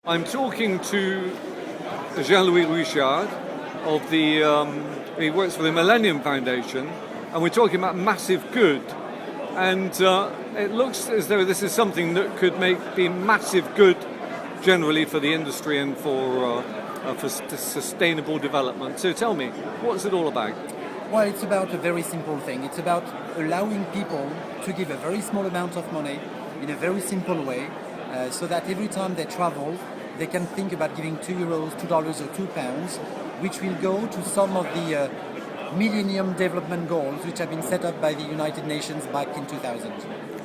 I'm talking to Jean-Louis Richard of he works for the Millennium Foundation, and we're talking about massive good. And it looks as though this is something that could be massive good generally for the industry and for sustainable development. So tell me, what's it all about? Well, it's about a very simple thing. It's about allowing people to give a very small amount of money in a very simple way, so that every time they travel, they can think about giving €2, $2 or £2, which will go to some of the Millennium Development Goals, which have been set up by the United Nations back in 2000.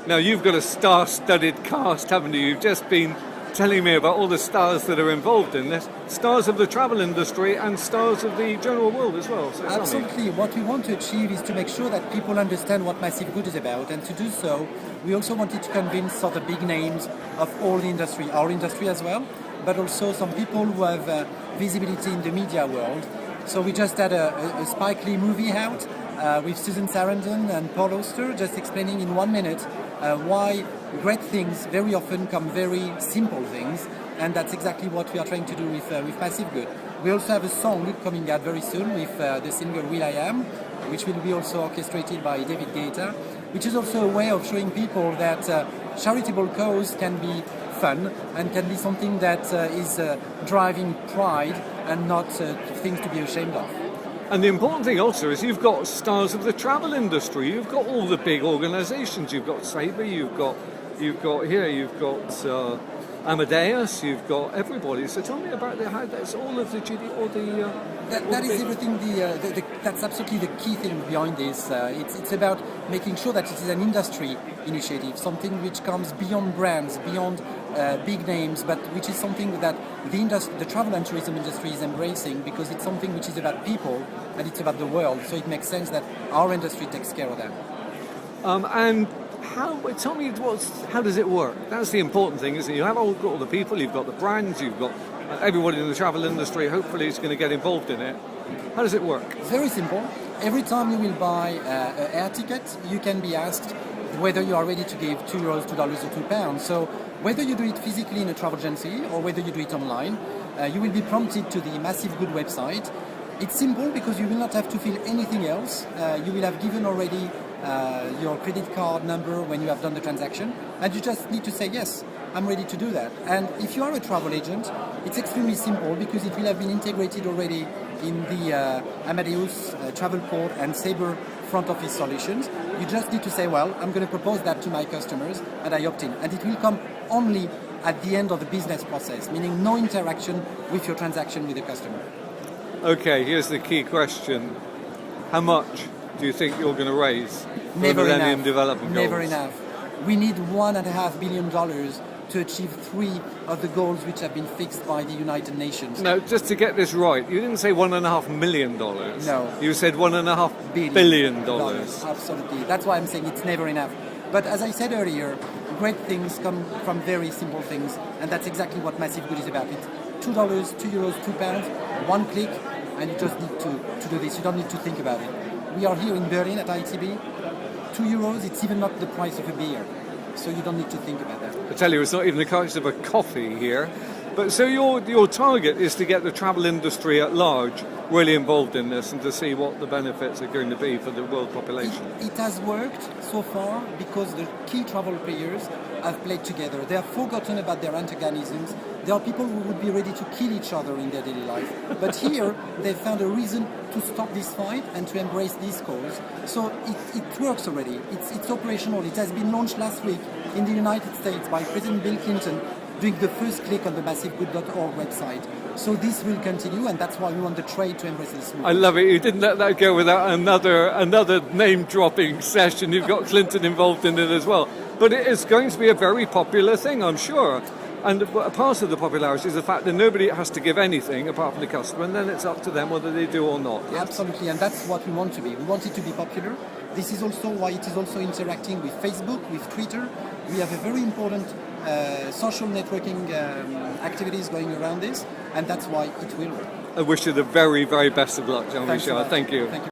Now, you've got a star-studded cast, haven't you? You've just been telling me about all the stars that are involved in this, stars of the travel industry and stars of the general world as well. So absolutely. What we want to achieve is to make sure that people understand what Massive Good is about, and to do so, we also wanted to convince sort of big names of all the industry, our industry as well, but also some people who have visibility in the media world. So we just had a Spike Lee movie out with Susan Sarandon and Paul Auster, just explaining in 1 minute why great things very often come very simple things, and that's exactly what we are trying to do with Massive Good. We also have a song coming out very soon with the singer Will I Am, which will be also orchestrated by David Guetta, which is also a way of showing people that charitable cause can be fun and can be something that is driving pride and not things to be ashamed of. And the important thing also is you've got stars of the travel industry. You've got all the big organisations. You've got Sabre. You've got Amadeus. You've got everybody. So tell me about how that's all of the That is everything. That's absolutely the key thing behind this. It's about making sure that it is an industry initiative, something which comes beyond brands, beyond big names, but which is something that the travel and tourism industry is embracing, because it's something which is about people and it's about the world. So it makes sense that our industry takes care of that. And tell me, how does it work? That's the important thing, isn't it? You have all the people, you've got the brands, you've got everybody in the travel industry. Hopefully, is going to get involved in it. How does it work? Very simple. Every time you will buy an air ticket, you can be asked whether you are ready to give €2, $2 or £2. So whether you do it physically in a travel agency or whether you do it online, you will be prompted to the Massive Good website. It's simple because you will not have to fill anything else. You will have given already your credit card number when you have done the transaction, and you just need to say, yes, I'm ready to do that. And if you are a travel agent, it's extremely simple because it will have been integrated already in the Amadeus, Travelport and Sabre front office solutions. You just need to say, well, I'm going to propose that to my customers and I opt in. And it will come only at the end of the business process, meaning no interaction with your transaction with the customer. Okay, here's the key question. How much do you think you're going to raise for the Never Millennium enough. Development Goals? Never enough. We need $1.5 billion to achieve 3 of the goals which have been fixed by the United Nations. No, just to get this right, you didn't say $1.5 million. No. You said $1.5 billion. Absolutely. That's why I'm saying it's never enough. But as I said earlier, great things come from very simple things, and that's exactly what Massive Good is about. It's $2, €2, £2, 1 click, and you just need to do this. You don't need to think about it. We are here in Berlin at ITB. €2, it's even not the price of a beer. So you don't need to think about that. I tell you, it's not even the cost of a coffee here. But so your target is to get the travel industry at large really involved in this and to see what the benefits are going to be for the world population. It has worked so far because the key travel players have played together. They have forgotten about their antagonisms. There are people who would be ready to kill each other in their daily life. But here, they've found a reason to stop this fight and to embrace this cause. So it works already. It's operational. It has been launched last week in the United States by President Bill Clinton doing the first click on the massivegood.org website. So this will continue, and that's why we want the trade to embrace this movement. I love it. You didn't let that go without another name-dropping session. You've got Clinton involved in it as well. But it is going to be a very popular thing, I'm sure. And a part of the popularity is the fact that nobody has to give anything apart from the customer, and then it's up to them whether they do or not. Yes? Absolutely, and that's what we want to be. We want it to be popular. This is also why it is also interacting with Facebook, with Twitter. We have a very important social networking activities going around this, and that's why it will work. I wish you the very, very best of luck, Jean-Michel. Thank you. Thank you.